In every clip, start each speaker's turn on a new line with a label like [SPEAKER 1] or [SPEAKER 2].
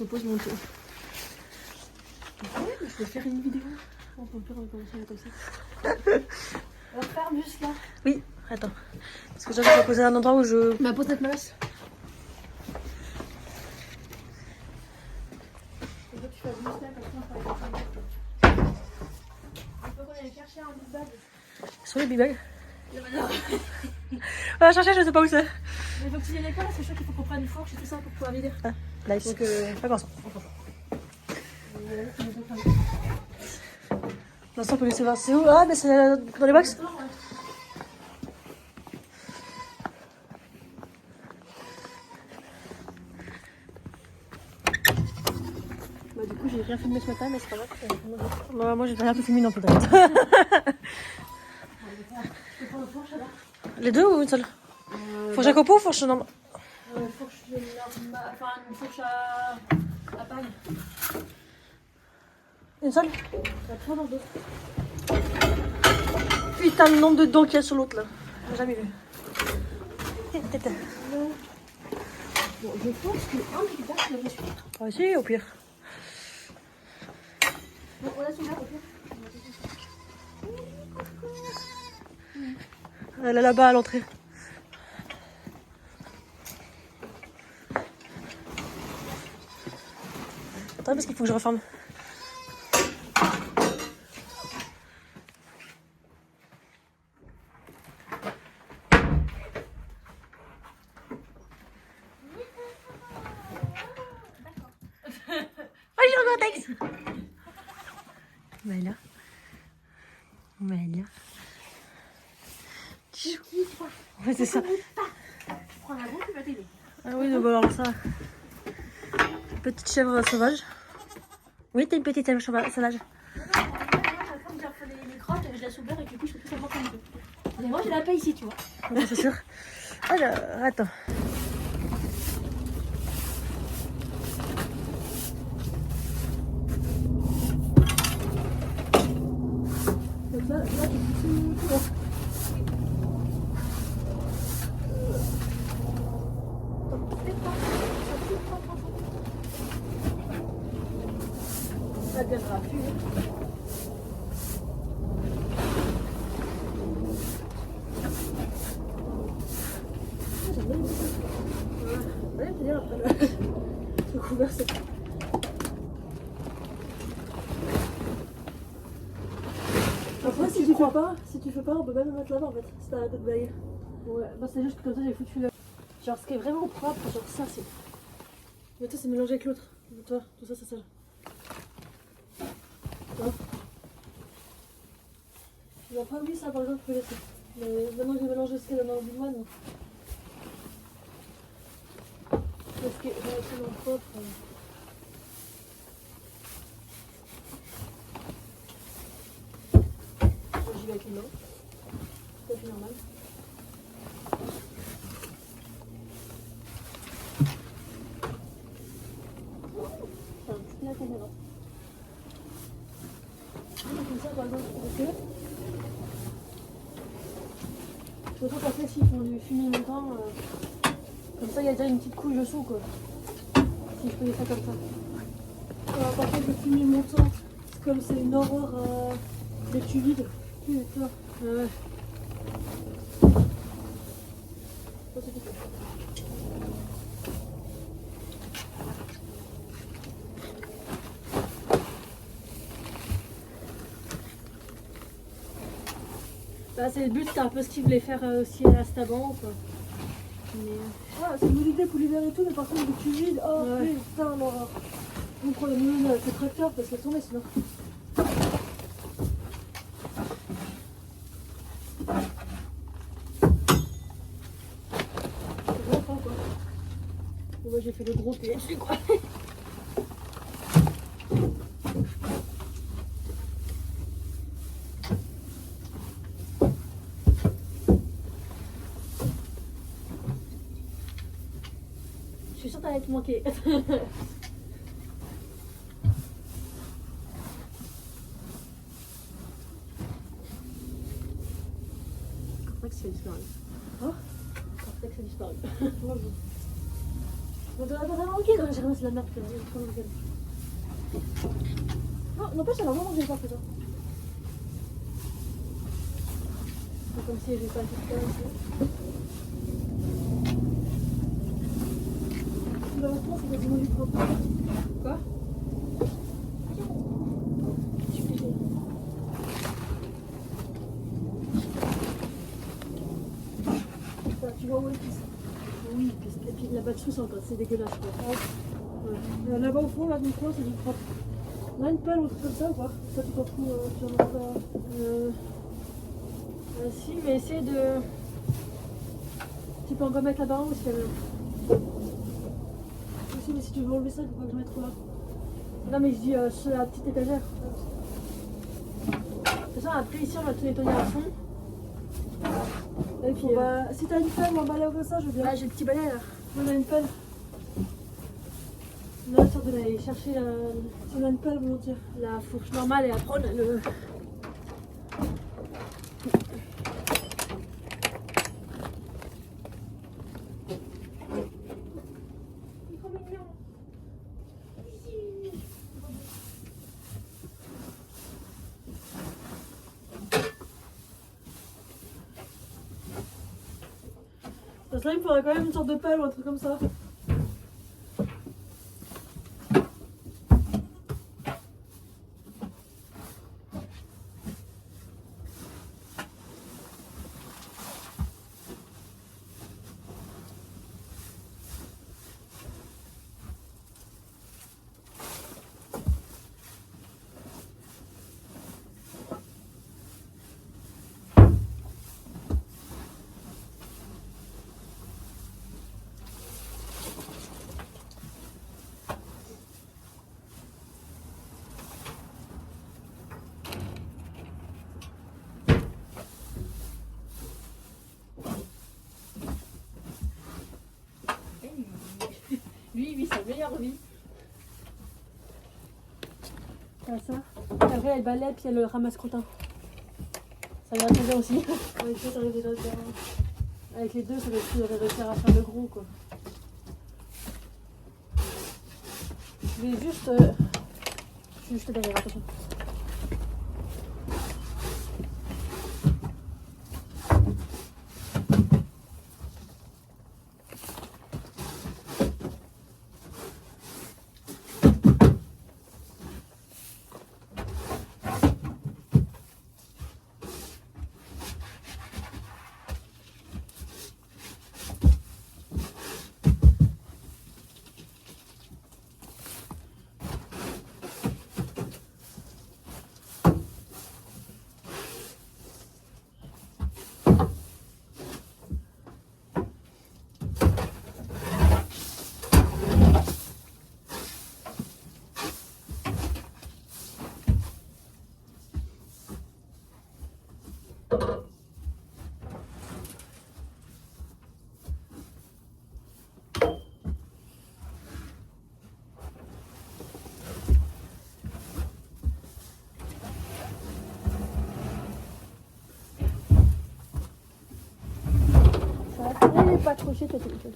[SPEAKER 1] te pose mon tour. Ouais, je vais faire une vidéo. On peut faire comme ça. On va faire juste là.
[SPEAKER 2] Oui, attends. Parce que je vais poser un endroit où je...
[SPEAKER 1] Bah, pose cette place. Et toi, tu fais juste là, comme ça, on va aller faire. On peut qu'on aille chercher un big bag.
[SPEAKER 2] Sur les big-bags.
[SPEAKER 1] Non.
[SPEAKER 2] On va chercher, je sais pas où c'est.
[SPEAKER 1] Mais faut que tu y ailles pas, parce que je suis sûr qu'il faut qu'on prenne une fourche et tout ça pour pouvoir vider.
[SPEAKER 2] Ah, nice.
[SPEAKER 1] Donc,
[SPEAKER 2] Pas comme ça. L'instant, on peut laisser voir. C'est où? Ah, mais c'est dans les box.
[SPEAKER 1] Bah, du coup, j'ai rien filmé ce matin, mais c'est pas grave.
[SPEAKER 2] Bah, moi, j'ai rien tout filmé non plus, t'inquiète.
[SPEAKER 1] Je peux prendre une fourche alors.
[SPEAKER 2] Les deux ou une seule? Fourche à copeaux ou fourche normale?
[SPEAKER 1] Fourche normale, enfin une fourche à paille.
[SPEAKER 2] Une seule?
[SPEAKER 1] Ça prend dans deux.
[SPEAKER 2] Putain, le nombre de dents qu'il y a sur l'autre là. J'ai jamais vu.
[SPEAKER 1] Bon, je pense qu'un petit peu, je suis.
[SPEAKER 2] Ah, si, au pire.
[SPEAKER 1] Bon, on laisse ouvert au pire.
[SPEAKER 2] Elle est là-bas à l'entrée. Attends, parce qu'il faut que je referme. Bonjour Gortex. Voilà. Voilà. Ouais, c'est ça.
[SPEAKER 1] Tu prends la route, tu vas t'aider.
[SPEAKER 2] Ah oui, donc alors ça. Petite chèvre sauvage. Oui, t'as une petite chèvre sauvage.
[SPEAKER 1] Comme j'ai refait les crottes, je laisse ouvert et du coup, je fais tout simplement comme ça. Et moi, j'ai la paix ici, tu vois.
[SPEAKER 2] Ouais, c'est sûr. Alors, attends.
[SPEAKER 1] Donc là, j'ai tout. Ça deviendra plus. J'aime bien les c'est bien après le couvert, c'est. Après, si tu fais pas, on peut même le mettre là-bas en fait. Si t'as d'autres bails. Ouais, bah c'est juste que comme ça j'ai foutu le. Genre ce qui est vraiment propre, genre ça c'est. Mais toi c'est mélangé avec l'autre. Toi, tout ça c'est sale. Après oui ça par exemple je peux laisser. Mais maintenant que j'ai mélangé ce qu'il y a dans le Big Man. Parce que j'ai absolument propre. J'y vais avec une main. Tout à fait normal. C'est un petit peu la caméra. Comme ça par exemple, parce que surtout qu'après s'ils font du fumier longtemps, comme ça il y a déjà une petite couche dessous quoi. Si je faisais ça comme ça. Par contre le fumier montant, comme c'est une horreur dès que tu vides. Putain. Ouais. Oh, c'est tout. Bah, c'est le but, c'est un peu ce qu'ils voulaient faire aussi à Staban quoi. Mais, c'est une bonne idée pour l'hiver et tout, mais par contre dès que tu vides, oh ouais. Putain l'horreur. On prend le mieux avec le tracteur parce qu'elles sont tombées sinon. Moi j'ai fait le gros pied dessus quoi. Je suis sûre que t'allais te manquer. Cortex a disparu. Oh Cortex a disparu. Bonjour. On doit avoir un ok quand j'ai ramassé la merde. Non, n'empêche, ça va vraiment manger pas que ça. C'est comme si j'ai pas tout ça aussi. Bah, maintenant, c'est quasiment du propre. Quoi? Je suis pliée. Tu vois où est-ce que c'est? Oui, et puis là-bas dessous, c'est dégueulasse quoi. Ouais. Là-bas au fond, là, du coin, c'est du propre. On a une pelle ou un truc comme ça ou pas? Ça, tu t'en fous sur notre. Si, mais essaye de. Tu peux encore mettre là-bas ou si tu veux. Si, mais si tu veux enlever ça, il faut pas que je mette trop là. Non, mais je dis sur la petite étagère. De toute façon, après, ici, on va tout nettoyer à fond. Et puis, si t'as une pelle ou un balai comme ça, je veux bien. Ah, j'ai le petit balai là. On a une pelle. On a sorte d'aller chercher la. Si on a une pelle, comment dire, la fourche normale et à prendre le. Parce que là, il me faudrait quand même une sorte de pelle ou un truc comme ça. Lui, il vit sa meilleure vie. Comme ça. Après, il y a le balai, puis il y a le ramasse-crottin. Ça ira très bien aussi. Avec ça, t'arrives déjà à faire. Avec les deux, ça va réussir à faire le gros, quoi. Je vais juste. Je suis juste derrière, attention. Pas trop chier, toi, tu fais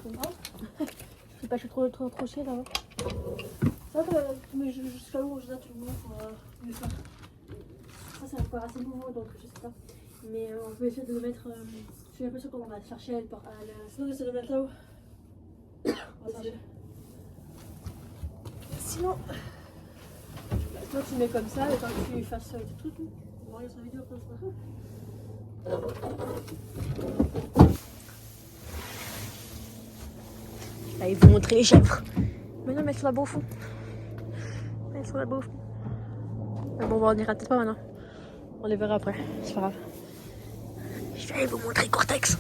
[SPEAKER 1] pas trop chier là. Ça, tu mets jusqu'à où je tu le mets pour mieux faire. Ça, c'est encore assez nouveau donc je sais pas. Mais on peut essayer de le mettre. Je suis un peu sûre qu'on va chercher à sinon, j'essaie de le mettre là-haut. On va chercher. Sinon, toi, tu mets comme ça, le temps que tu fasses tes trucs. On va regarder sur la vidéo après, c'est pas grave.
[SPEAKER 2] Là, ils vont montrer les chèvres. Mais non, mais elles sont là-bas au fond. Elles sont là-bas au fond. Mais bon, on n'ira peut-être pas maintenant. On les verra après. C'est pas grave. Je vais aller vous montrer Cortex.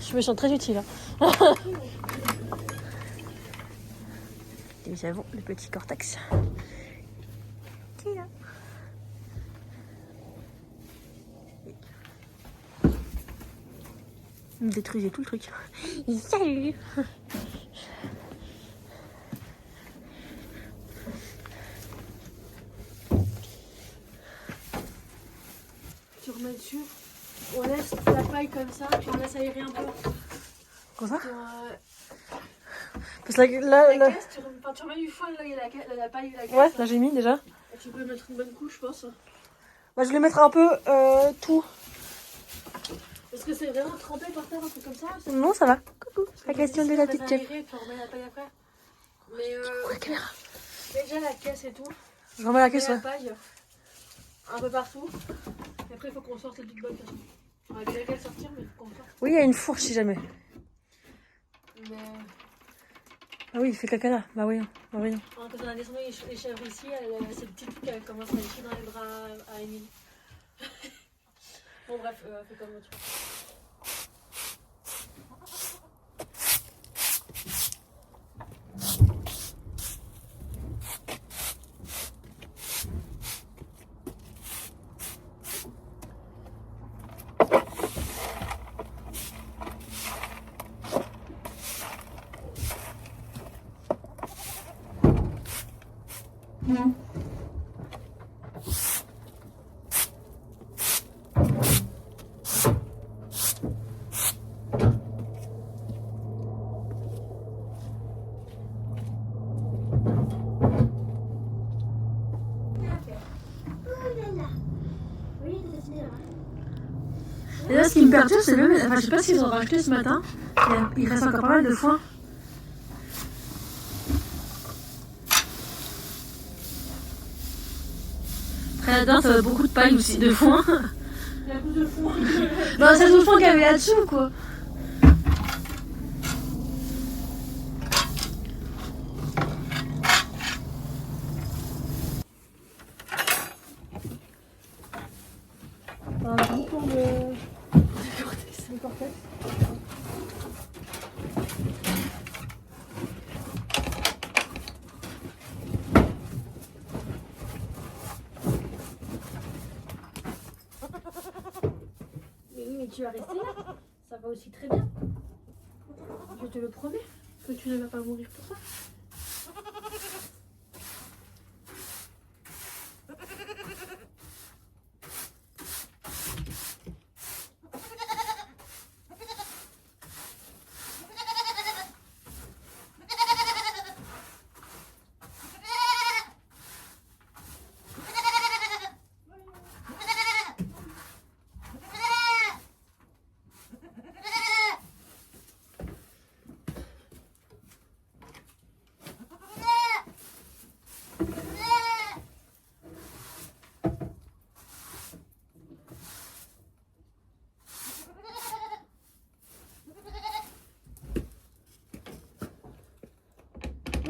[SPEAKER 2] Je me sens très utile. Hein. Nous avons le petit Cortex. Qui est là? Il me détruisait tout le truc. Salut!
[SPEAKER 1] Tu remets dessus, on laisse la paille comme ça, puis on laisse aérer un peu.
[SPEAKER 2] Comme ça? Parce que là,
[SPEAKER 1] La caisse, tu remets du foin, là il y a la paille et la caisse.
[SPEAKER 2] Ouais, là j'ai mis déjà.
[SPEAKER 1] Et tu peux mettre une bonne couche, je pense.
[SPEAKER 2] Bah, je vais mettre un peu tout.
[SPEAKER 1] Est-ce que c'est vraiment trempé par terre, un truc comme ça?
[SPEAKER 2] Non, ça va. Coucou. La question de la petite chef.
[SPEAKER 1] Puis on remet la paille après. Mais
[SPEAKER 2] La caméra.
[SPEAKER 1] déjà la caisse et tout.
[SPEAKER 2] Je remets la caisse,
[SPEAKER 1] La
[SPEAKER 2] ouais.
[SPEAKER 1] paille un peu partout. Et après il faut qu'on sorte les petites bonnes de toute façon. On va déjà qu'à le sortir, mais il faut qu'on sorte.
[SPEAKER 2] Oui, il y a une fourche si jamais.
[SPEAKER 1] Mais
[SPEAKER 2] Ah oui, il fait caca là. Bah oui. Bah oui.
[SPEAKER 1] quand on a descendu les chèvres ici, ces petits trucs elles commencent à lécher dans les bras à Émile. Bon bref, fais comme tu veux.
[SPEAKER 2] Et là, ce qui me perturbe, c'est même. Enfin, je sais pas s'ils ont racheté ce matin. Il reste encore pas mal de foin. Après, là-dedans, ça va beaucoup de paille aussi, de foin.
[SPEAKER 1] Il y a plus de foin.
[SPEAKER 2] Non, c'est tout le foin qu'il y avait là-dessous, quoi.
[SPEAKER 1] Un bouton de cortex. Mais oui, mais tu vas rester là. Ça va aussi très bien. Je te le promets que tu ne vas pas mourir pour ça.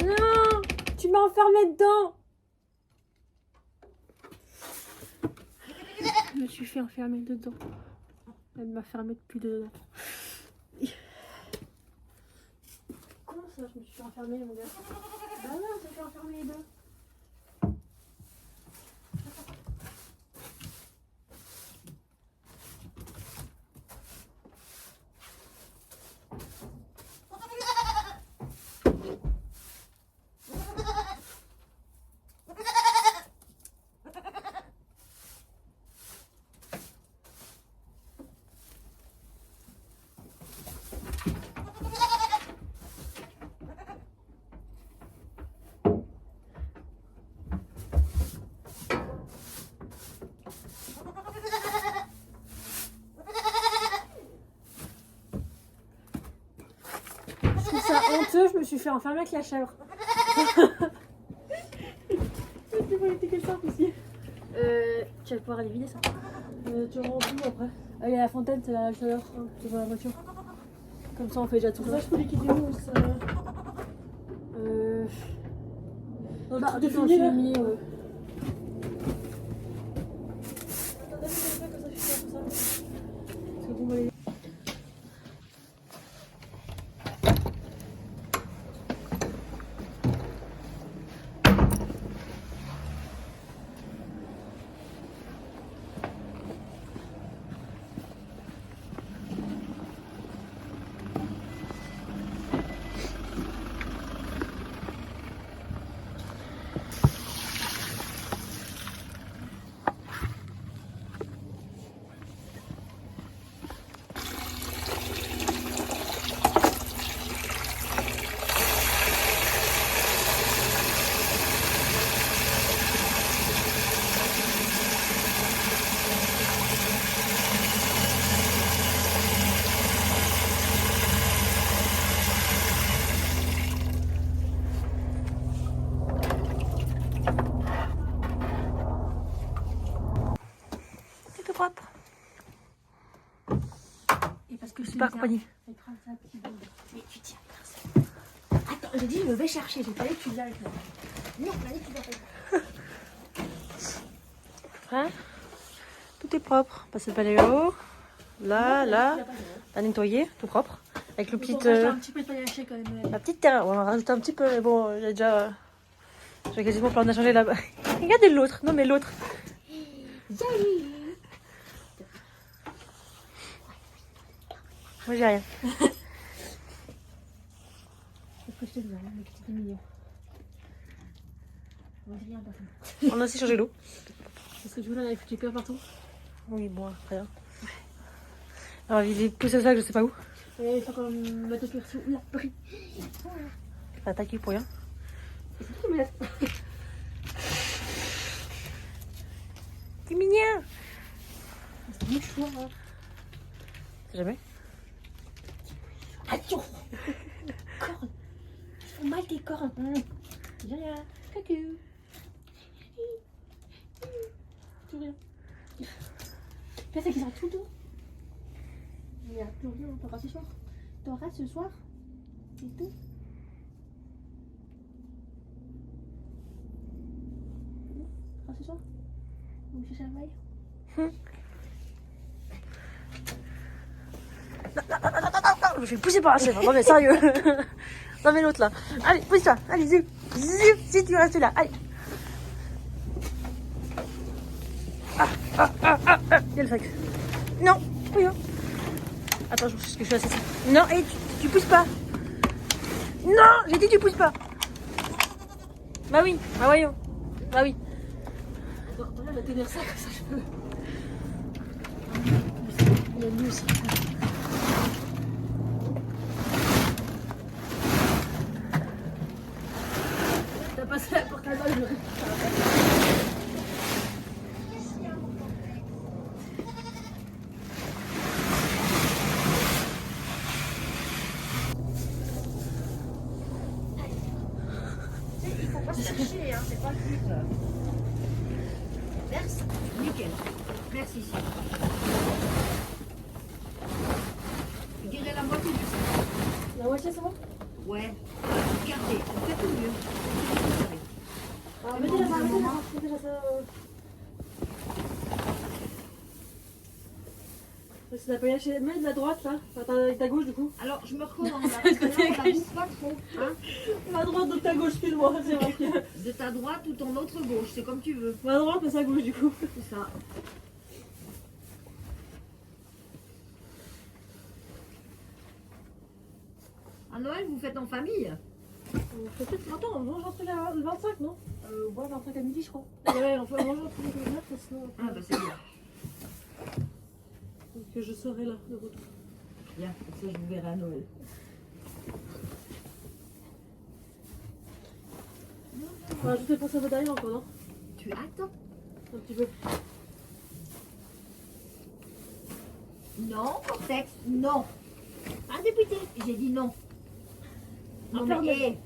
[SPEAKER 2] Non, tu m'as enfermée dedans.
[SPEAKER 1] Je me suis fait enfermer dedans. Elle m'a fermé depuis 2 ans. Comment ça, je me suis fait enfermer, mon gars? Bah non, on s'est fait enfermer les deux. Je trouve ça honteux, je me suis fait enfermer avec la chèvre. Tu vois, il était quelle sorte aussi?
[SPEAKER 2] Tu vas pouvoir aller vider ça.
[SPEAKER 1] Tu remplis après.
[SPEAKER 2] Ah, il y a la fontaine, c'est la chaleur. C'est dans la voiture. Comme ça, on fait déjà tout
[SPEAKER 1] Ça,
[SPEAKER 2] ça.
[SPEAKER 1] je peux liquider où ça? Dans le
[SPEAKER 2] Bah,
[SPEAKER 1] truc de
[SPEAKER 2] dans le
[SPEAKER 1] fumier, là.
[SPEAKER 2] fumier, ouais.
[SPEAKER 1] Attendez, comme ça, je fais comme ça.
[SPEAKER 2] Parce que vous voyez. propre.
[SPEAKER 1] Et parce que je
[SPEAKER 2] Super compagnie.
[SPEAKER 1] Mais tu tiens, merci. Attends, j'ai dit je vais chercher, j'ai pas dit que tu l'as avec moi. Non, on a dit que tu l'as pas.
[SPEAKER 2] Hein? Tout est propre. Passer le paléo. Là. À nettoyer, tout propre. Avec le petit.
[SPEAKER 1] Un petit peu de paillaché quand même.
[SPEAKER 2] La petite terre. On va rajouter un petit peu, mais bon, j'ai déjà. J'ai quasiment plein de changer là-bas. Regardez l'autre. Non, mais l'autre. Moi, j'ai rien.
[SPEAKER 1] C'est ce que je te dis, hein, le petit mignon. Moi, j'ai rien, personne.
[SPEAKER 2] On a aussi changé l'eau.
[SPEAKER 1] Parce que du coup, là, on avait foutu peur partout.
[SPEAKER 2] Oui, bon, rien. Alors, il est poussé ça, je sais pas où.
[SPEAKER 1] Et il faut qu'on mette le pire sous l'abri.
[SPEAKER 2] T'as attaqué pour rien.
[SPEAKER 1] Et c'est tout, mais là.
[SPEAKER 2] C'est mignon.
[SPEAKER 1] C'est un mouchoir, hein.
[SPEAKER 2] Jamais.
[SPEAKER 1] Attention. Cornes. Ils font mal tes cornes. J'ai rien. Coucou. Tout rien. Là, c'est qu'ils sont tout doux. Il n'y a plus rien. T'auras ce soir. T'auras ce soir. C'est tout. T'auras ce soir. Monsieur Chavaille.
[SPEAKER 2] Je vais pousser par la chèvre. Non mais sérieux. Non mais l'autre là. Allez, pousse-toi. Allez, zip. Zip, si tu restes là. Allez. Il y a le sac. Non. Oui, hein. Attends, je sais ce que je suis assise. Non, et tu pousses pas. Non, j'ai dit tu pousses pas. Bah oui, bah voyons. Bah oui.
[SPEAKER 1] Attends, on va tenir ça comme ça je peux. Il y a mieux aussi. T'as passé la porte là-bas, je me
[SPEAKER 3] Il faut pas se chercher, hein, c'est pas le but. Merci. Nickel. Merci. Je dirais la moitié du sac.
[SPEAKER 1] La moitié, c'est bon?
[SPEAKER 3] Ouais. Regardez, faites au mieux.
[SPEAKER 1] Ah, mettez déjà ça, mettez déjà ça. C'est la paillasse, mets de la droite là, enfin avec ta gauche du coup.
[SPEAKER 3] Alors, je me recommande là, parce que là, on la bouffe pas trop. Hein.
[SPEAKER 1] Ma droite de ta gauche, excuse-moi, c'est vrai que.
[SPEAKER 3] De ta droite ou ton autre gauche, c'est comme tu veux.
[SPEAKER 1] Ma droite mais sa gauche du coup.
[SPEAKER 3] C'est ça. À Noël, vous faites en famille?
[SPEAKER 1] Peut-être, attends, on mange un truc le 25, non? Ouais, 25 à midi je crois. Ouais, on peut manger un truc le 29, sinon.
[SPEAKER 3] Ah bah c'est bien.
[SPEAKER 1] Que je serai là, de retour.
[SPEAKER 3] Bien, comme ça je vous verrai à Noël.
[SPEAKER 1] On va ajouter pour ça derrière encore, non?
[SPEAKER 3] Tu attends.
[SPEAKER 1] Un petit peu.
[SPEAKER 3] Non, Cortex, non. Un député, j'ai dit non. Non
[SPEAKER 1] Encore
[SPEAKER 3] mais hé.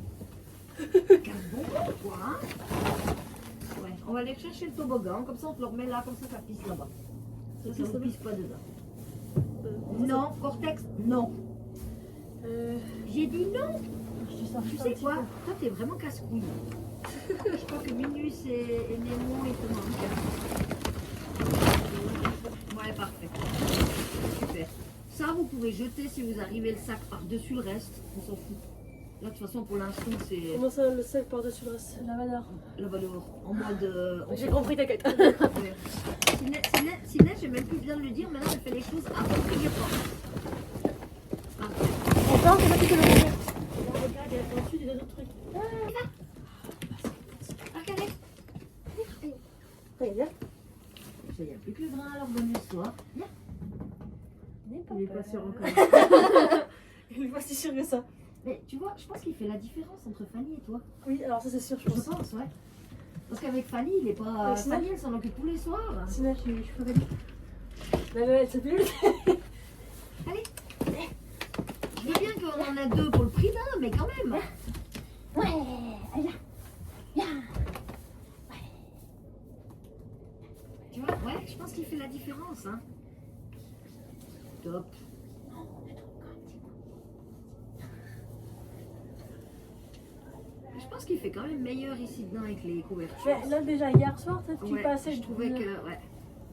[SPEAKER 3] Quel bonbon quoi, hein. Ouais, on va aller chercher le toboggan, comme ça on te le remet là, comme ça pisse là-bas. Ça ne pisse pas dedans. Non, Cortex, non. J'ai dit non. Tu sais quoi? Toi t'es vraiment casse-couille. Je crois que Minus et Nemo ils te manquent. Ouais, parfait. Super. Ça, vous pouvez jeter si vous arrivez le sac par-dessus le reste. On s'en fout. Là, de toute façon, pour l'instant, c'est
[SPEAKER 1] Comment ça, le sac par-dessus le reste? La valeur.
[SPEAKER 3] la valeur. En mode.
[SPEAKER 1] J'ai compris, t'inquiète.
[SPEAKER 3] Sinette, j'ai même plus bien de le dire. Maintenant, elle fait les choses appropriément. Parfait.
[SPEAKER 1] On part, c'est pas tout que le manger. Regarde, il y a ensuite des autres trucs.
[SPEAKER 3] Regardez.
[SPEAKER 1] Ça y est bien.
[SPEAKER 3] Il n'y a plus que le brin, alors bonne histoire. Viens. Il est pas sûr encore.
[SPEAKER 1] Il est pas si sûr que ça.
[SPEAKER 3] Mais tu vois, je pense qu'il fait la différence entre Fanny et toi.
[SPEAKER 1] Oui, alors ça c'est sûr, je
[SPEAKER 3] Je
[SPEAKER 1] pense.
[SPEAKER 3] pense, ouais. Parce qu'avec Fanny, il est pas.
[SPEAKER 1] Ouais, sinon-
[SPEAKER 3] Fanny, elle s'en occupe tous les soirs.
[SPEAKER 1] Sinon, je suis fatiguée. Mais elle s'appelle.
[SPEAKER 3] Allez. Je veux bien qu'on en a deux pour le prix d'un, mais quand même.
[SPEAKER 1] Ouais, allez, viens.
[SPEAKER 3] Tu vois, Ouais, je pense qu'il fait la différence. Hein. Top. Je pense qu'il fait quand même meilleur ici dedans avec les couvertures.
[SPEAKER 1] Mais là, déjà, hier soir, tu
[SPEAKER 3] Ouais,
[SPEAKER 1] passais.
[SPEAKER 3] je trouvais que... Ouais.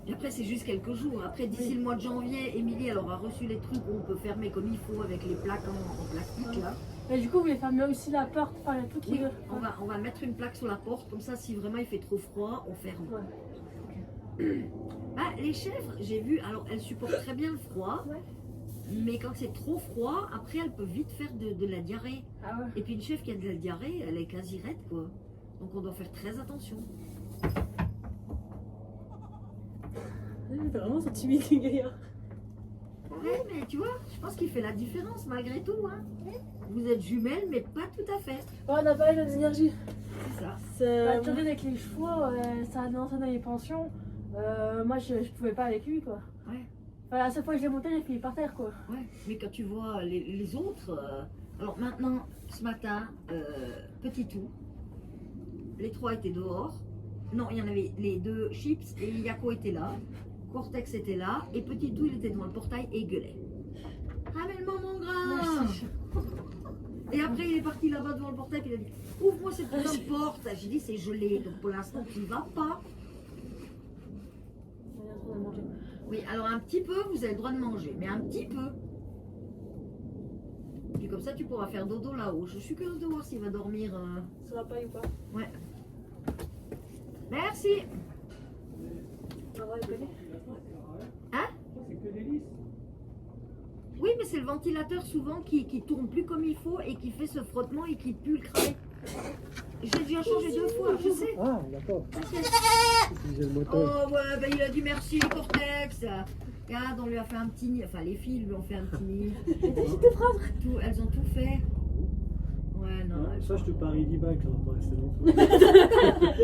[SPEAKER 3] Et après, c'est juste quelques jours. Après, d'ici le mois de janvier, Émilie, elle aura reçu les trucs où on peut fermer comme il faut avec les plaques en plastique, là.
[SPEAKER 1] Mais du coup, vous voulez fermer aussi la porte, enfin, il y a tout qui
[SPEAKER 3] Oui,
[SPEAKER 1] veut.
[SPEAKER 3] on va mettre une plaque sur la porte, comme ça, si vraiment il fait trop froid, on ferme.
[SPEAKER 1] Ouais.
[SPEAKER 3] Ah, les chèvres, j'ai vu, alors elles supportent très bien le froid,
[SPEAKER 1] Ouais.
[SPEAKER 3] mais quand c'est trop froid, après, elles peuvent vite faire de la diarrhée.
[SPEAKER 1] Ah ouais.
[SPEAKER 3] Et puis une chèvre qui a de la diarrhée, elle est quasi raide, quoi. Donc on doit faire très attention.
[SPEAKER 1] Vraiment, son timide, les gaillards.
[SPEAKER 3] Ouais, mais tu vois, je pense qu'il fait la différence malgré tout. Hein. Vous êtes jumelles, mais pas tout à fait.
[SPEAKER 1] Ouais, on n'a pas les mêmes énergies.
[SPEAKER 3] C'est ça.
[SPEAKER 1] Bah, Taurine avec les chevaux, ça a lancé dans les pensions. Moi, je pouvais pas avec lui, quoi.
[SPEAKER 3] Ouais.
[SPEAKER 1] Enfin, à chaque fois que je l'ai monté, j'ai fini par terre, quoi.
[SPEAKER 3] Ouais, mais quand tu vois les autres, alors maintenant, ce matin, Petit Tout, les trois étaient dehors. Non, il y en avait les deux Chips et Yako étaient là. Cortex était là et Petit Tout, il était devant le portail et il gueulait. Ramène-moi mon grain.
[SPEAKER 1] Merci.
[SPEAKER 3] Et après, il est parti là-bas devant le portail et il a dit ouvre-moi cette putain de porte. J'ai dit c'est gelé, donc pour l'instant, tu ne vas pas.
[SPEAKER 1] On est en train de manger.
[SPEAKER 3] Oui, alors un petit peu, vous avez le droit de manger, mais un petit peu. Et comme ça, tu pourras faire dodo là-haut. Je suis curieuse de voir s'il va dormir.
[SPEAKER 1] Ça va pas ou pas?
[SPEAKER 3] Ouais. Merci.
[SPEAKER 1] Ça va, il connaît.
[SPEAKER 3] Hein? Oui, mais c'est le ventilateur souvent qui tourne plus comme il faut et qui fait ce frottement et qui pue le crabe. J'ai déjà changé 2 fois, je sais.
[SPEAKER 4] Ah, d'accord.
[SPEAKER 3] T'inquiète.
[SPEAKER 4] Utiliser le moteur.
[SPEAKER 3] Oh ouais, ben il a dit merci Cortex. Regarde, on lui a fait un petit nid. Enfin, les filles lui ont fait un petit nid. Tout, elles ont tout fait. Ouais, non.
[SPEAKER 4] Ah, ça, je te parie 10 balles que ça va pas rester longtemps.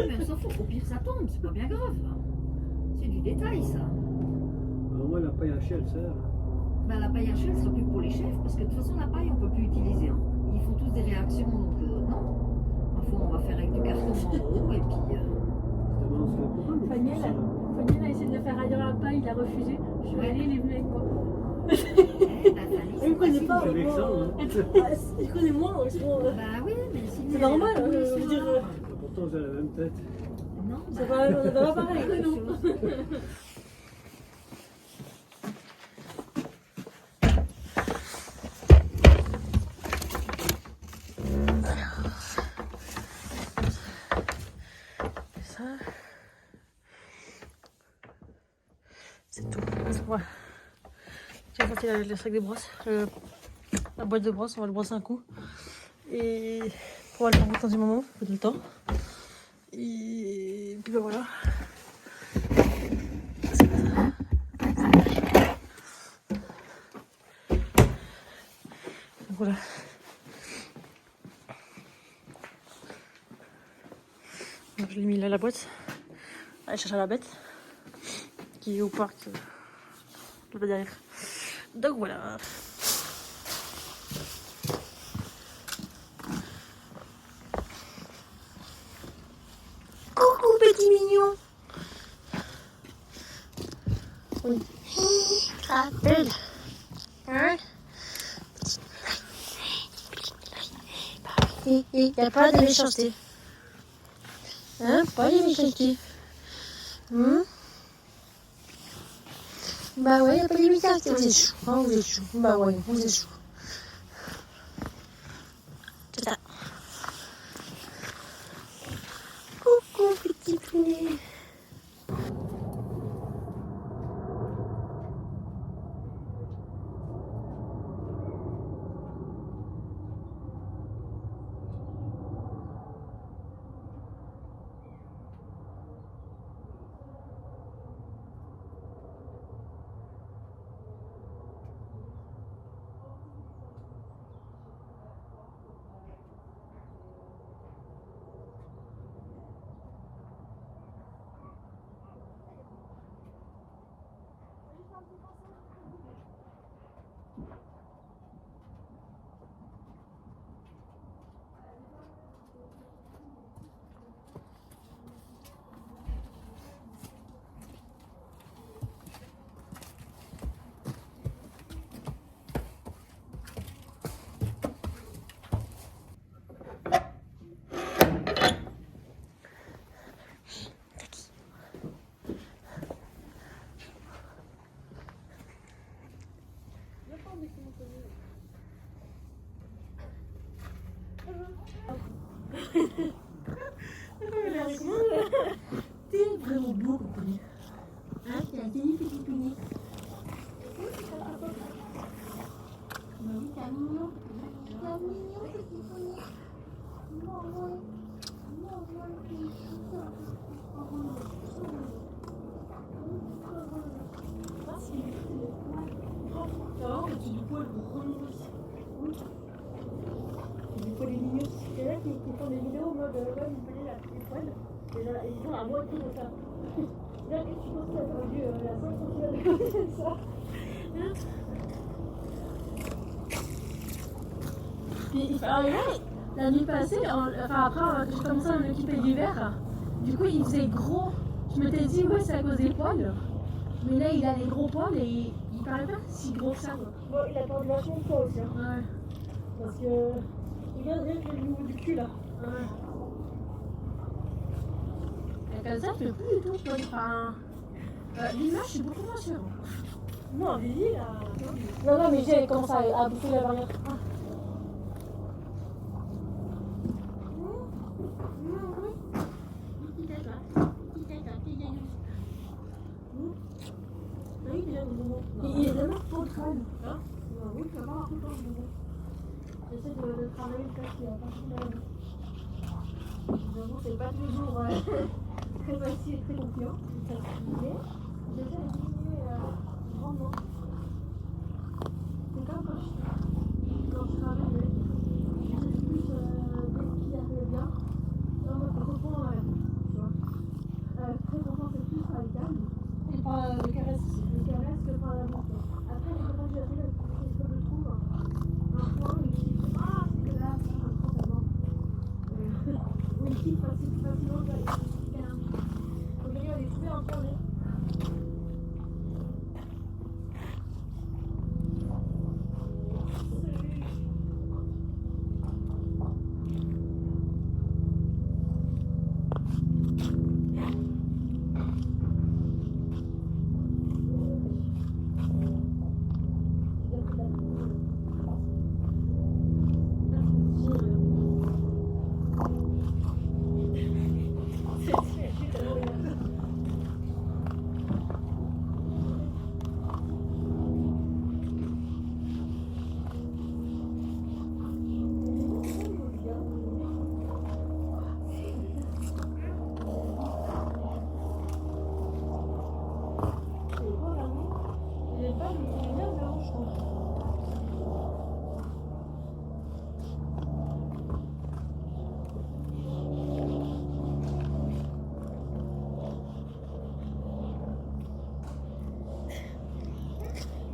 [SPEAKER 3] Mais on s'en fout. Au pire, ça tombe. C'est pas bien grave. C'est du détail, ça.
[SPEAKER 4] Au moins, la paille hachée, elle sert.
[SPEAKER 3] Ben, la paille hachée, elle sera plus pour les chefs. Parce que de toute façon, la paille, on peut plus utiliser. Hein. Ils font tous des réactions. Donc, non. Parfois, on va faire avec du carton en haut. Et puis.
[SPEAKER 1] Faniel a essayé de le faire ailleurs à la paille, il a refusé. Je suis allée, il est venu avec moi.
[SPEAKER 3] Il
[SPEAKER 1] me connaît pas.
[SPEAKER 4] C'est avec ça, hein.
[SPEAKER 1] Il connaît moins, donc c'est bon.
[SPEAKER 3] Bah oui, mais
[SPEAKER 1] C'est normal, hein, je veux dire.
[SPEAKER 4] Pourtant, vous avez la même tête.
[SPEAKER 3] Non,
[SPEAKER 1] Ça va, on va pas pareil, non.
[SPEAKER 2] Ça. C'est tout. Ouais. J'ai sorti le sac de brosse. La boîte de brosse, on va le brosser un coup. Et on va le faire autant du moment, faut tout le temps. Et puis ben voilà. Voilà. Donc, je l'ai mis là la boîte. Allez chercher la bête qui est au parc là derrière. Donc voilà. Coucou petit mignon. Oui. Rappelle. Hein? Il n'y a pas de méchanceté. Hein? Pas de méchanceté. Bah ouais, il n'y a pas de méchanceté. Vous êtes chou. Hein, vous êtes chou. Bah ouais, vous êtes chou. C'est ça. Coucou petit poulet.
[SPEAKER 1] qui font des vidéos en mode manipuler les poils. Et là, ils font la moitié de ça. Là, tu penses qu'il a perdu la 5 cm de ça. Puis, alors, là, la nuit passée, enfin après, j'ai commencé à m'équiper d'hiver. Du coup, il faisait gros. Je m'étais dit, ouais, c'est à cause des poils. Mais là, il a les gros poils et il paraît pas si gros que ça. Quoi. Bon, il a perdu vachement de poids aussi. Hein. Ouais. Parce que. Regarde rien que le niveau du cul là. Ouais. Et comme ça, je peux plus du tout. Enfin. L'image, je suis beaucoup moins sûre. Non, Vivi, là. Non, mais j'ai commencé à bouffer la barrière. Ah. Il est vraiment trop de crâne. Hein? Oui, tu vas voir un peu quand je j'essaie de travailler le fait qu'il y a pas de mal. Évidemment, c'est pas tous les jours très facile et très confiant. J'essaie de diminuer grandement. C'est comme quand je travaille, j'essaie de plus dès qu'il a fait bien. En mode profond dans la vie, tu vois. Très content, c'est plus par les calmes. Et par les caresses aussi. Les caresses que par la bouche. Après, les copains que j'ai appris, je le trouve un point où il dit ah, c'est que là, ça me prend tellement. Où il quitte facilement les câlins. Donc, les gars, on est trouvés en tournée.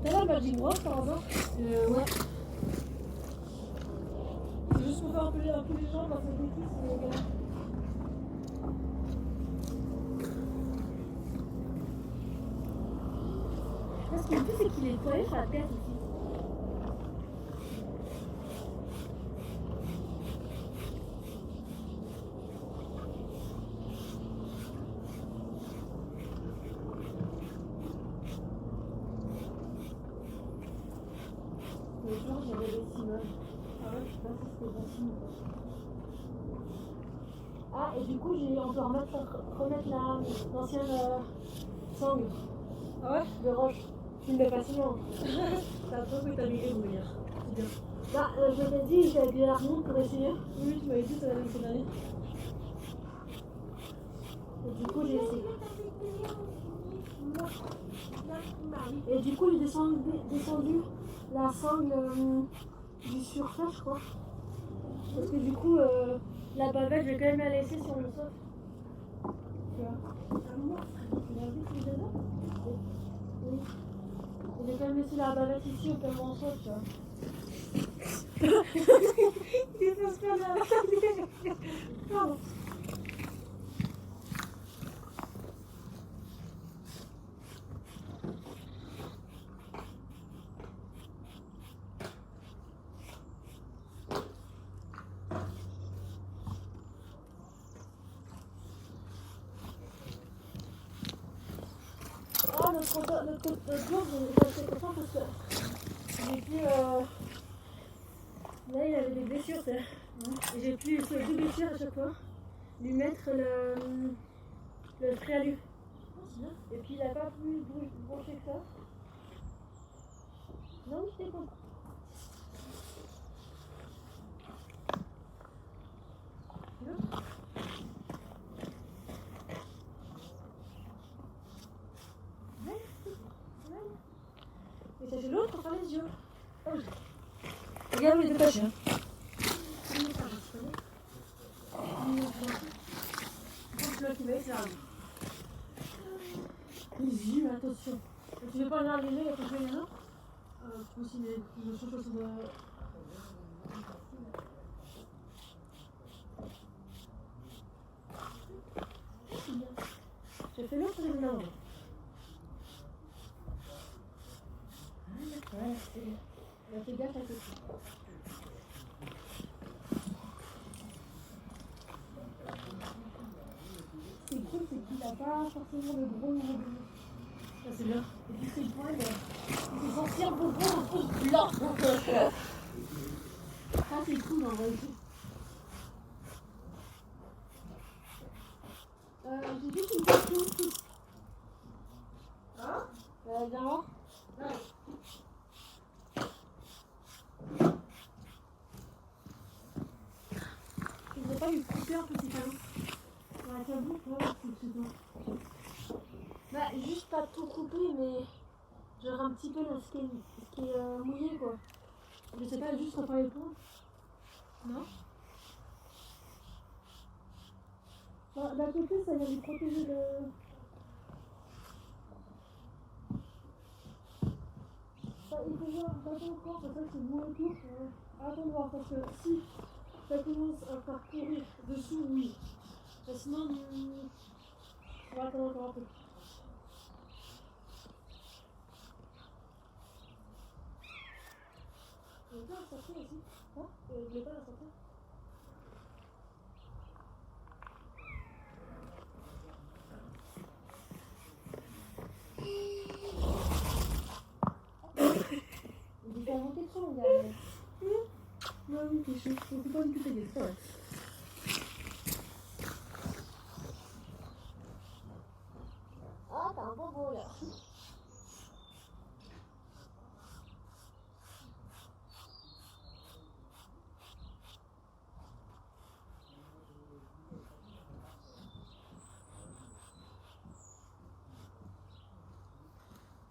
[SPEAKER 1] T'as la Magic Wand par hasard ouais. C'est juste pour faire un peu les gens quand c'est des petits, c'est galère. Ce qui est le plus, c'est qu'il est collé sur la tête ici. Mais genre, j'avais des images. Ah ouais, je sais pas si c'était bon signe. Ah, et du coup, on peut remettre l'ancienne sangle. Ah ouais? De roche. Tu me mets facilement. T'as un peu que t'as mis les brouillères. C'est bien. Bah, je t'ai dit, j'ai habillé la remonte pour essayer. Oui, tu m'avais dit, ça allait me donner. Et du coup, j'ai essayé. Et du coup, j'ai descendu la sangle du surface, je crois. Parce que du coup, la bavette, je vais quand même la laisser sur le sol. Tu vois? Tu l'as vu, c'est déjà? Oui. J'ai quand même laissé la bavette ici au paiement en sol, tu vois. Il est pas super bien. Pardon. Oh, notre jour, j'étais content parce que j'ai pu. Là, il avait des blessures, et j'ai pu, sur les deux blessures à chaque fois, lui mettre le préalu. Et puis, il n'a pas pu broncher que ça. Non, j'étais content. Et ça, c'est l'autre pour faire les yeux. Oh. Regarde, les deux pages. qui va être là. Les yeux, attention. Tu veux pas regarder les yeux, attention, il y en a. Tu peux aussi les choses de... C'est bien. J'ai fait l'autre, j'ai bien. Ouais, c'est... Fais gaffe à côté. Ce qui est cool, c'est qu'il n'a pas forcément de gros mouvements. Ça, c'est bien. Et puis, ses poils, il fait sortir beaucoup de pouces blancs. Ça, c'est cool en vrai. J'ai juste une question. Hein? Viens voir. Ouais. Je ne voudrais pas lui couper un petit cadeau. Dans la cabine, c'est bon. Bah, juste pas tout couper, mais genre un petit peu ce qui est mouillé, quoi. Je sais pas, juste refaire les points. Non? Bah, d'un côté, ça va lui protéger le... Bah, il faut voir, pas encore, c'est ça que c'est mou et tout. Attends de voir, parce que si ça commence à faire courir dessous, oui. Sinon, on va attendre encore un peu. Je voulais pas la sortir ici. Hein? Je voulais pas la sortir. Il faut monter trop, mon gars. Non, oui, t'es chaud. Faut pas m'occuper des fois. Ah, t'as un bon là.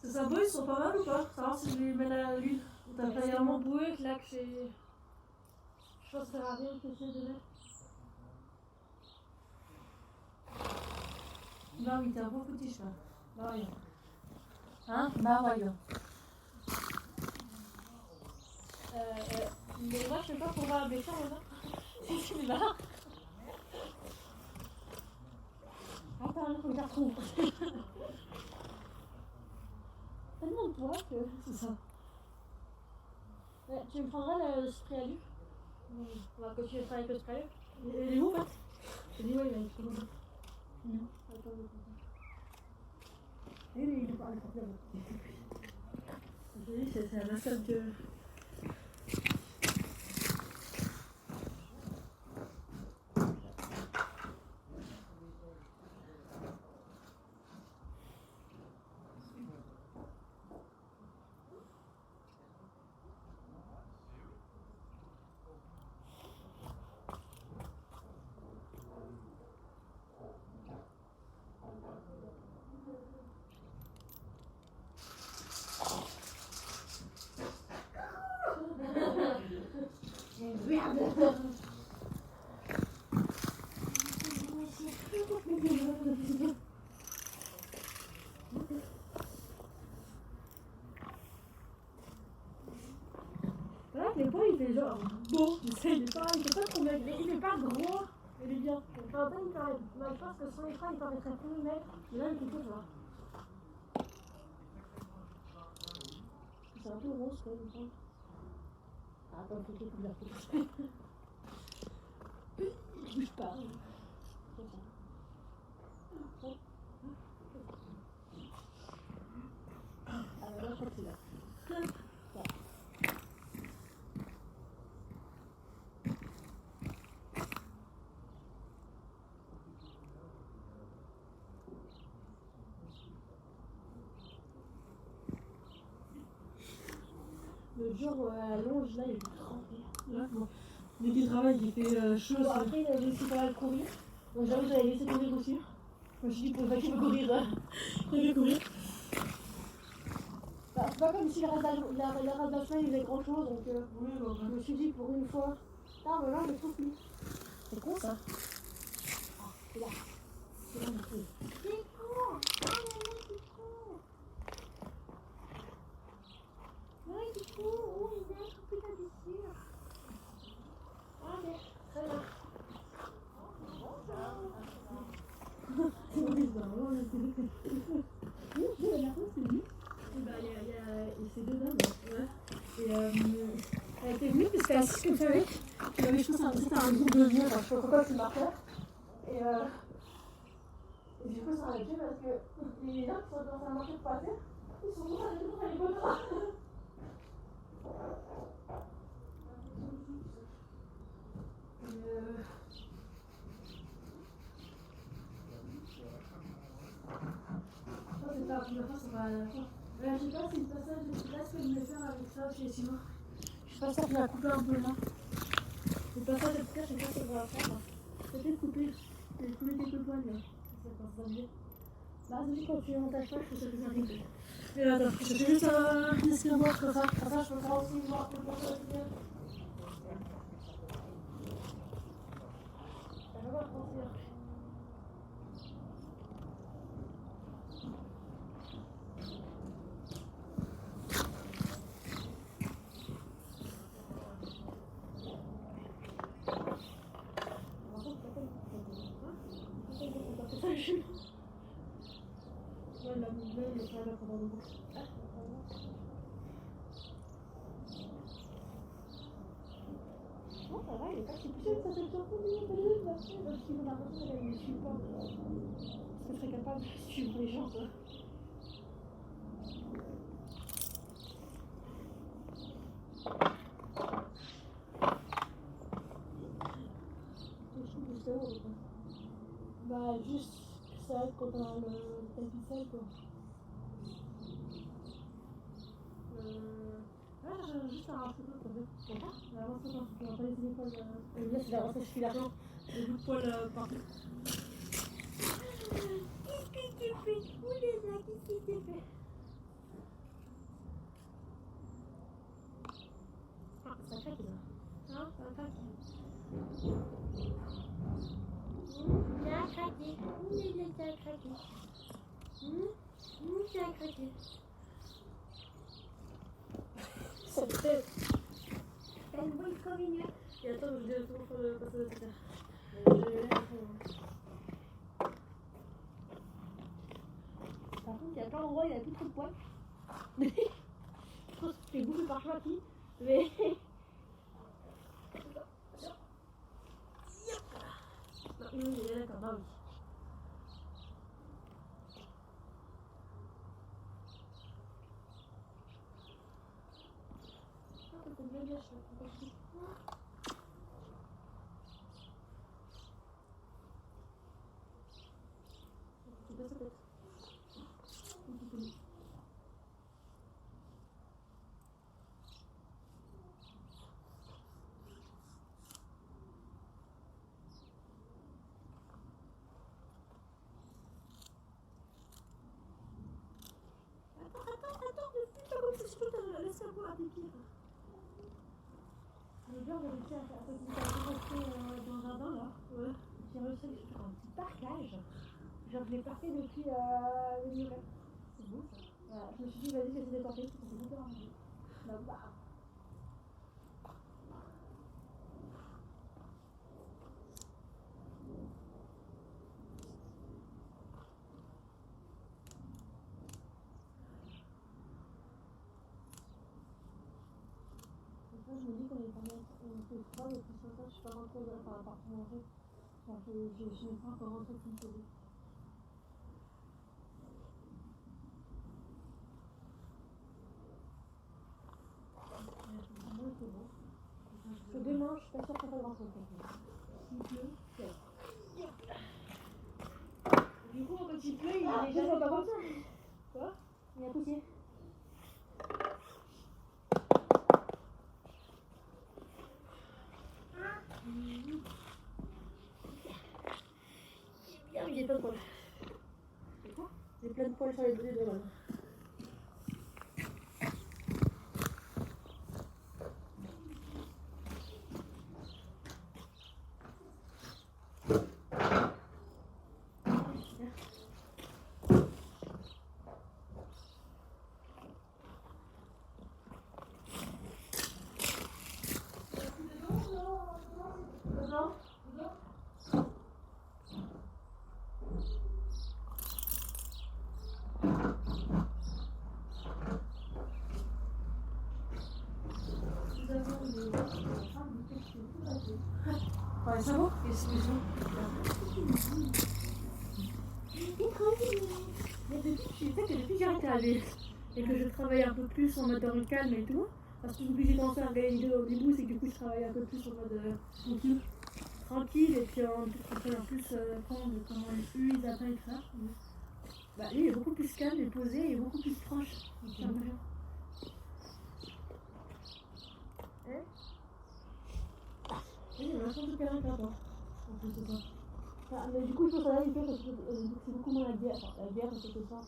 [SPEAKER 1] Ces sabots, ils sont pas mal ou pas? Savoir si je les mets à l'huile. T'as pas tellement boué que là que j'ai... Je pense que ça sert à rien que j'essaie de mettre. Bah oui, t'es un beau petit cheval. Bah voyons. Hein? Bah voyons. Mais moi, je sais pas qu'on va baisser maintenant. Si tu vas. Attends, faut que je la retrouve. Tellement de poids que c'est ça. Tu me prendras le spray à lui? On va continuer de travailler avec le spray. Il est où en fait? Je dis ouais, il a une trop bonne. Non, attends, il est pas là. Je dis, c'est la seule que... Là, les poils, il fait genre beau, il fait pas trop maigre, il fait pas gros, il est bien. Enfin, pas il paraît. Moi, je pense que sans les poils, il paraîtrait plus maigre, mais là, il fait tout ça. C'est un peu rose, quoi, le poil. Attends, il faut qu'il y ait plus il bouge pas. Ah, là, je crois que c'est là. Le jour à Longe, là, il est trempé. Là, bon. Dès qu'il travaille, il fait chaud. Bon, après, il a laissé pas mal courir. Donc, j'avoue, j'avais laissé courir aussi. Je me suis dit, pour pas qu'il veut courir, il veut courir. Bah, c'est pas comme si le reste de la semaine, il faisait grand chose. Donc, je me suis dit, pour une fois. Ah, mais là, je trouve plus. C'est con ça. Ah, c'est là.
[SPEAKER 3] C'est court. Oh là là, c'est court. Ouais, c'est court. Oh, il a coupé ta blessure.
[SPEAKER 2] Ok, très bien.
[SPEAKER 1] C'est deux dames. Ouais. Et elle était venue parce qu'elle a assisté comme ça avec. Il avait juste c'était un groupe de vieux, enfin, je sais pas pourquoi c'est marqué. Et du coup, ça arrêté parce que les gens qui sont dans un marché de passer, ils sont tous arrêtés pour aller bonnes. C'est pas la première fois, c'est pas la fois. Je sais pas si le passage de place que je vais faire avec ça chez Simon. Je suis pas sûre qu'il a coupé un peu là. Le passage de pierre, je sais pas si on va faire. Peut-être couper. J'ai coupé quelques poils là. C'est pas ça bien. Bah, vas-y, quand tu montes à cheval, je te fais un couper. Et attends, je fais juste un escamoir comme ça. Comme ça, je peux faire aussi voir le passage de pierre. Ça va pas grossir. Ouais, la mouvement, il est pas là pendant le bouche. Non, ça va, il est pas si poussé. Ça fait toujours combien parce qu'il a l'impression qu'elle ne suit pas. Est-ce qu'elle serait capable de suivre les gens, quoi? Bah, juste ça quand on a le tapis sale, quoi. Ah, j'ai juste un photo, quoi. D'accord. La race, quand tu vas pas laisser les poils. Là, c'est la race, je suis l'argent. Les bouts de poils partout.
[SPEAKER 3] Qu'est-ce que tu fais? Ouh là là, qu'est-ce que tu fais?
[SPEAKER 2] Ah, ça craque ça.
[SPEAKER 3] Hein?
[SPEAKER 2] Ça craque.
[SPEAKER 3] Ça a craqué. Ouh là là, ça a craqué. Ça a craqué.
[SPEAKER 2] Ça me fait.
[SPEAKER 3] Elle brûle comme une nuit.
[SPEAKER 2] Et attends, je vais retourner pour le passage de pierre.
[SPEAKER 3] Par contre, il y a plein d'endroits où il n'y a plus trop de poils.
[SPEAKER 2] Je pense que tu fais bouger par choix qui. Mais. D'accord, bah oui.
[SPEAKER 1] C'est bien gâche, là. C'est pas sa tête. À tes pieds. Le gars, on a réussi à faire dans le jardin là. Ouais. J'ai réussi à faire un petit parcage. Genre, je l'ai parqué depuis le muret. C'est beau ça. Voilà. Je me suis dit, vas-y, j'essaie de tenter. C'est super arrangé. Bah. Je me dis qu'on est pas mal, on fait froid, et puis ça, je suis pas rentrée dans la partie manger. Enfin, je n'ai pas encore rentré tout le télé. Parce que demain, je suis pas sûre qu'on va voir ça. S'il pleut, c'est. Du coup, quand il pleut, il est déjà pas comme ça. Quoi? Il y a poussière.
[SPEAKER 2] Bien, il y a plein de poils.
[SPEAKER 1] J'ai plein de poils sur les deux doigts. Ouais, c'est bon. Depuis que j'ai arrêté à aller et que je travaille un peu plus en mode calme et tout, parce que j'ai commencé à regarder les vidéos au début, c'est que du coup je travaille un peu plus en mode tranquille et puis en plus comprendre comment ils appellent ça. Bah, lui il est beaucoup plus calme et posé et beaucoup plus proche. C'est un peu bien. Oui, il y a un sens de câlin toi. En plus de ça. Ah, mais du coup, je pense que là, il fait parce que c'est beaucoup moins la bière. Enfin, la bière, c'est que ça.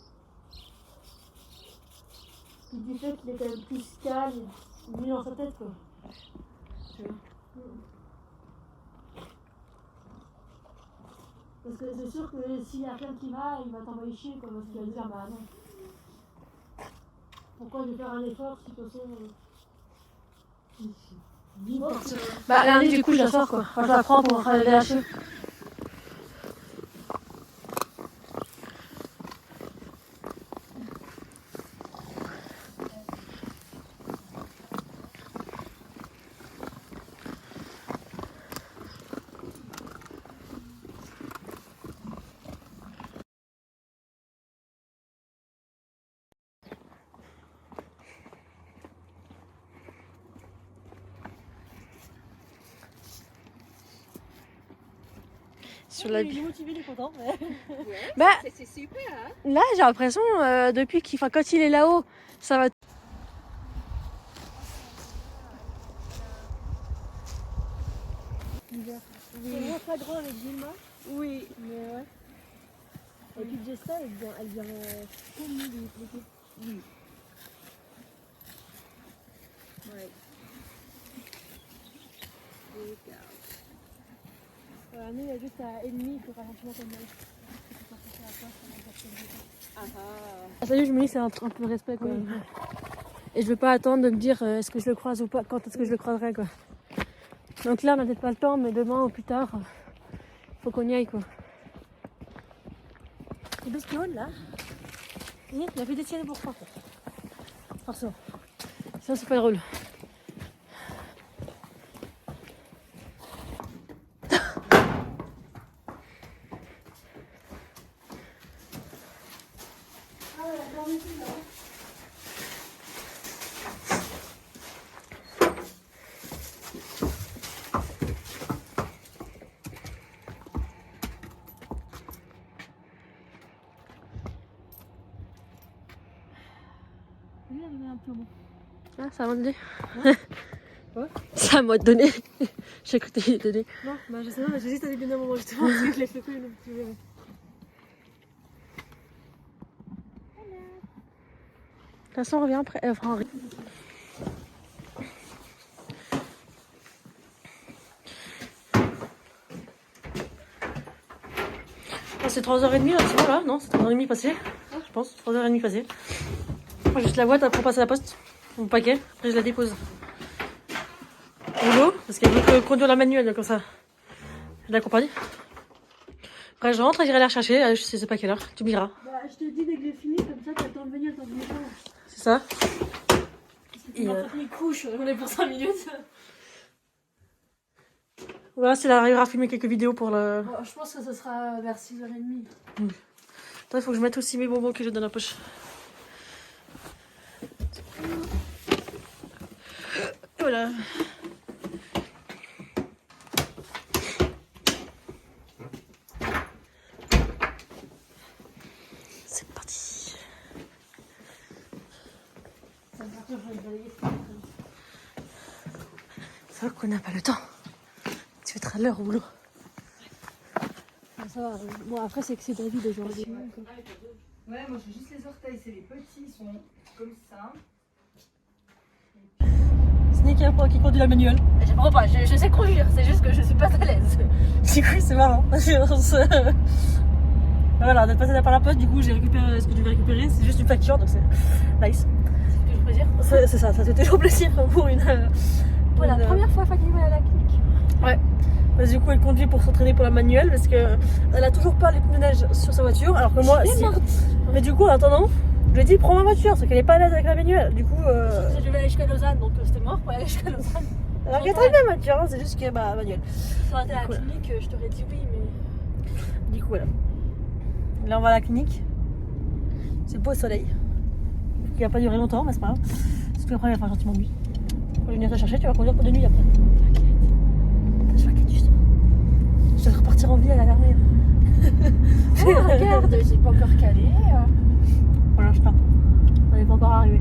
[SPEAKER 1] Puis du fait qu'il est quand même plus calme, mieux dans sa tête, quoi. Tu vois. Parce que c'est sûr que s'il y a quelqu'un qui va, il va t'envoyer chier, quoi. Parce qu'il va dire, bah non. Pourquoi je vais faire un effort si de toute façon.
[SPEAKER 2] Bah, lundi, du coup, je la sors, quoi. Enfin, je la prends pour aller lâcher. Sur la...
[SPEAKER 1] Il est motivé, il est content. Mais...
[SPEAKER 2] Bah,
[SPEAKER 3] C'est super, hein.
[SPEAKER 2] là, j'ai l'impression, depuis qu'il... Enfin, quand il est là-haut, ça va...
[SPEAKER 1] C'est vraiment pas grand avec Gilma. Oui. Mais ouais. Et puis Jessa, elle vient comme nous de l'été. Oui. Ouais. Nous, il y a juste à ennemi, il faut faire attention comme
[SPEAKER 2] Ah, salut, je me dis c'est un peu de respect, quoi. Oui. Et je veux pas attendre de me dire est-ce que je le croise ou pas, quand est-ce que je le croiserai, quoi. Donc là, on n'a peut-être pas le temps, mais demain ou plus tard, faut qu'on y aille, quoi.
[SPEAKER 1] Les bestioles, là. Il y a plus des tiennes pour quoi.
[SPEAKER 2] Forcément. Sinon, c'est pas drôle.
[SPEAKER 1] Lui, il a donné un peu bon.
[SPEAKER 2] Ah, c'est à moi de donner.
[SPEAKER 1] Quoi?
[SPEAKER 2] C'est à moi de donner. J'ai cru que t'allais donner.
[SPEAKER 1] Non, bah je sais pas, mais j'ai juste à lui donner un moment justement parce que je l'ai fait plus. Donc tu verras.
[SPEAKER 2] De toute façon, on revient après. Enfin, c'est 3h30 là, c'est bon là? Non, c'est 3h30 passé. Je pense, 3h30 passé. Moi, juste la boîte, après on passe à la poste. Mon paquet, après je la dépose. Au boulot, parce qu'elle veut que conduire la manuelle, comme ça. Je l'accompagne. Après je rentre et j'irai la rechercher. Je sais pas quelle heure, tu me diras.
[SPEAKER 1] Bah je te dis dès que j'ai fini, comme ça t'as le temps de venir, t'en venir pas.
[SPEAKER 2] C'est ça.
[SPEAKER 1] Et les couches, on est pour 5 minutes.
[SPEAKER 2] Voilà, si elle arrivera à filmer quelques vidéos pour le...
[SPEAKER 1] Bon, je pense que ce sera vers 6h30.
[SPEAKER 2] Attends, il faut que je mette aussi mes bonbons que j'ai dans la poche. Voilà. C'est parti. C'est vrai qu'on n'a pas le temps. Tu vas être à l'heure au boulot.
[SPEAKER 1] Ça va, bon après c'est que c'est David aujourd'hui.
[SPEAKER 3] Ouais, moi j'ai juste les orteils, c'est les petits, ils sont comme ça.
[SPEAKER 2] Snake qui conduit la manuelle.
[SPEAKER 1] Oh bah je sais conduire, c'est juste que je suis pas à l'aise.
[SPEAKER 2] Du coup, c'est marrant. Voilà, on est passé par la poste, du coup, j'ai récupéré ce que je devais récupérer. C'est juste une facture, donc c'est nice.
[SPEAKER 1] C'est ce que je peux dire.
[SPEAKER 2] C'est ça, ça fait toujours plaisir pour une.
[SPEAKER 1] Pour la première fois, Fanny va à la clinique.
[SPEAKER 2] Ouais. Parce que du coup, elle conduit pour s'entraîner pour la manuelle parce que elle a toujours pas les pneus neige sur sa voiture. Alors que moi, si. Mais du coup, en attendant, je lui ai dit prends ma voiture, parce qu'elle est pas à l'aise avec la manuelle. Du coup.
[SPEAKER 1] Je vais aller jusqu'à Lausanne, donc c'était mort pour aller jusqu'à Lausanne.
[SPEAKER 2] Alors qu'elle est très bien mature, hein, c'est juste que bah Manuel.
[SPEAKER 1] Si on était à la
[SPEAKER 2] Cool.
[SPEAKER 1] clinique, je t'aurais dit oui, mais.
[SPEAKER 2] Du coup voilà. Là on va à la clinique. C'est beau au soleil. Il va pas durer longtemps, mais c'est pas grave. Parce qu'après il va faire gentiment nuit. Quand je vais venir te chercher, tu vas conduire pour de nuit après. T'inquiète justement. Je vais repartir en ville à l'armée.
[SPEAKER 1] Oh, regarde, j'ai pas encore calé.
[SPEAKER 2] Pour l'instant. On n'est pas encore arrivé.